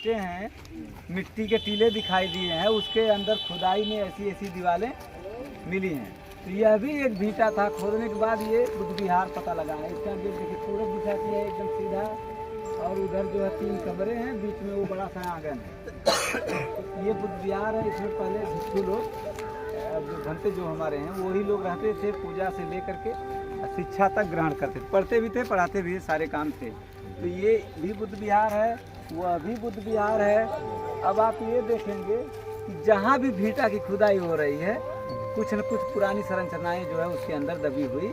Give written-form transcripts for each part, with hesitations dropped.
टीले हैं, मिट्टी के टीले दिखाई दिए हैं, उसके अंदर खुदाई में ऐसी ऐसी दीवारें मिली हैं। तो यह भी एक भीटा था। खोदने के बाद ये बुद्ध विहार पता लगा है। इसका गेट देखिए पूरब दिखाती है एकदम सीधा, और उधर जो है 3 कमरे हैं, बीच में वो बड़ा सा आंगन है। ये बुद्ध विहार है। इसमें पहले भिक्षु लोग जो घंटे जो हमारे हैं वही लोग रहते थे, पूजा से लेकर के शिक्षा तक ग्रहण करते थे, पढ़ते भी थे पढ़ाते भी, सारे काम थे। तो ये भी बुद्ध विहार है, वह भी बुद्ध विहार है। अब आप ये देखेंगे कि जहाँ भी भीटा की खुदाई हो रही है, कुछ न कुछ पुरानी संरचनाएं जो है उसके अंदर दबी हुई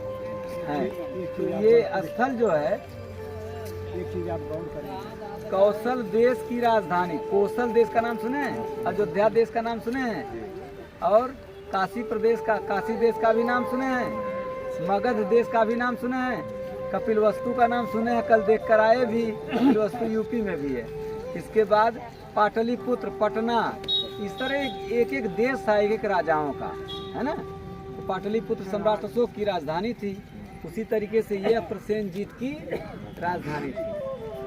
है। तो ये स्थल जो है, एक चीज आप गौर करें, कौशल देश की राजधानी, कौशल देश का नाम सुने हैं, अयोध्या देश का नाम सुने हैं, और काशी प्रदेश का, काशी देश का भी नाम सुने हैं, मगध देश का भी नाम सुने हैं, कपिलवस्तु का नाम सुने हैं, कल देख कर आए भी, कपिलवस्तु यूपी में भी है। इसके बाद पाटलिपुत्र, पटना, इस तरह एक एक देश था एक एक राजाओं का, है ना। तो पाटलिपुत्र सम्राट अशोक की राजधानी थी। उसी तरीके से ये प्रसेनजीत की राजधानी थी।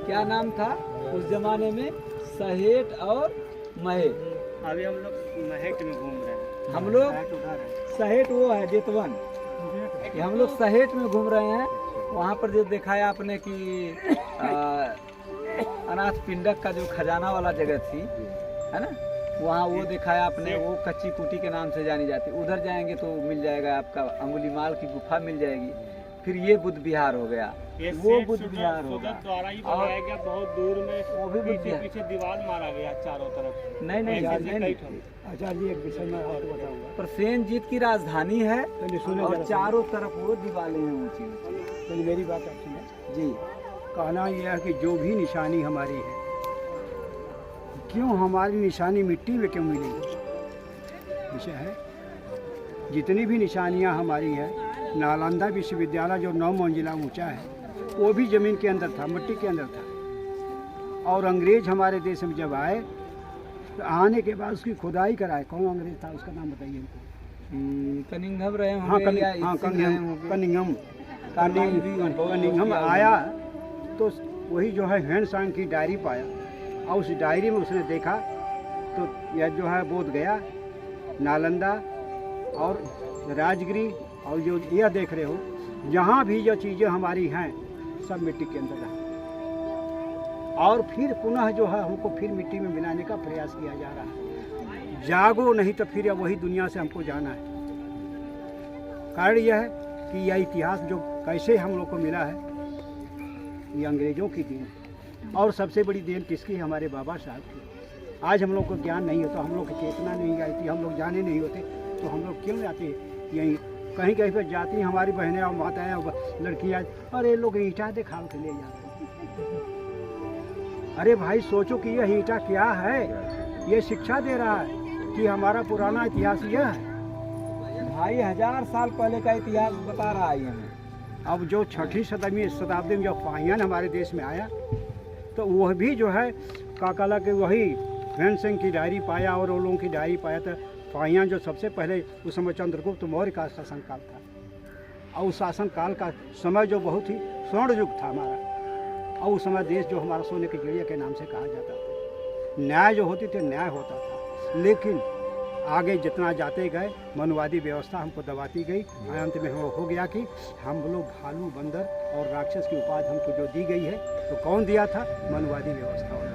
क्या नाम था उस जमाने में? सहेट और महेट। अभी हम लोग महेट में घूम रहे हैं। हम लोग सहेट वो है जेतवन, हम लोग सहेट में घूम रहे हैं। वहाँ पर जो देखा है आपने कि अनाथ पिंडक का जो खजाना वाला जगह थी, है ना, वहाँ वो देखा है आपने, वो कच्ची कुटी के नाम से जानी जाती। उधर जाएंगे तो मिल जाएगा आपका अंगुलीमाल की गुफा मिल जाएगी। फिर ये बुद्ध विहार हो गया, वो बुद्ध विहार हो गया, द्वारा ही बनाया गया। बहुत दूर में वो भी पीछे दीवार मारा गया चारों तरफ। नहीं आचार्य एक विषय में और बताऊंगा। प्रसेनजीत की राजधानी है और चारों तरफ वो दीवारें हैं ऊंची ऊंची। तो मेरी बात आप सुने जी। कहना यह है कि जो भी निशानी हमारी है, क्यों हमारी निशानी मिट्टी में क्यों मिलेगी? विषय है जितनी भी निशानियां हमारी है, नालंदा विश्वविद्यालय जो 9 मंजिला ऊंचा है, वो भी ज़मीन के अंदर था, मिट्टी के अंदर था। और अंग्रेज हमारे देश में जब आए, तो आने के बाद उसकी खुदाई कराए। कौन अंग्रेज था उसका नाम बताइए हमको। कनिंघम रहे हाँ, कनिंघम आया तो वही जो है हैंडसांग की डायरी पाया, और उस डायरी में उसने देखा तो यह जो है बोध गया, नालंदा और राजगिरी, और जो यह देख रहे हो, जहाँ भी जो चीज़ें हमारी हैं सब मिट्टी के अंदर है। और फिर पुनः जो है हमको फिर मिट्टी में मिलाने का प्रयास किया जा रहा है। जागो, नहीं तो फिर वही दुनिया से हमको जाना है। कारण यह है कि यह इतिहास जो कैसे हम लोग को मिला है, ये अंग्रेजों की देन है। और सबसे बड़ी देन किसकी? हमारे बाबा साहब की। आज हम लोग को ज्ञान नहीं होता, हम लोग की चेतना नहीं आई थी, हम लोग जाने नहीं होते, तो हम लोग क्यों जाते यहीं कहीं कहीं पर जाती हैं हमारी बहनें और माताएं और लड़कियाँ, अरे लोग ईंटा दिखाल के ले जाते हैं। अरे भाई सोचो कि यह ईंटा क्या है? ये शिक्षा दे रहा है कि हमारा पुराना इतिहास यह है। भाई 1000 साल पहले का इतिहास बता रहा है हमें। अब जो 6वीं शताब्दी में जब पाहियन हमारे देश में आया, तो वह भी जो है काकाला के वही हैंडसिंह की डायरी पाया और वो लोगों की डायरी पाया। तो पाहियन जो सबसे पहले उस समय चंद्रगुप्त मौर्य का शासनकाल था, और उस शासनकाल का समय जो बहुत ही स्वर्ण युग था हमारा, और उस समय देश जो हमारा सोने की चिड़िया के नाम से कहा जाता था। न्याय जो होती थी, न्याय होता था। लेकिन आगे जितना जाते गए, मनुवादी व्यवस्था हमको दबाती गई। अंत में हो गया कि हम लोग भालू, बंदर और राक्षस की उपाधि हमको जो दी गई है, तो कौन दिया था? मनुवादी व्यवस्था।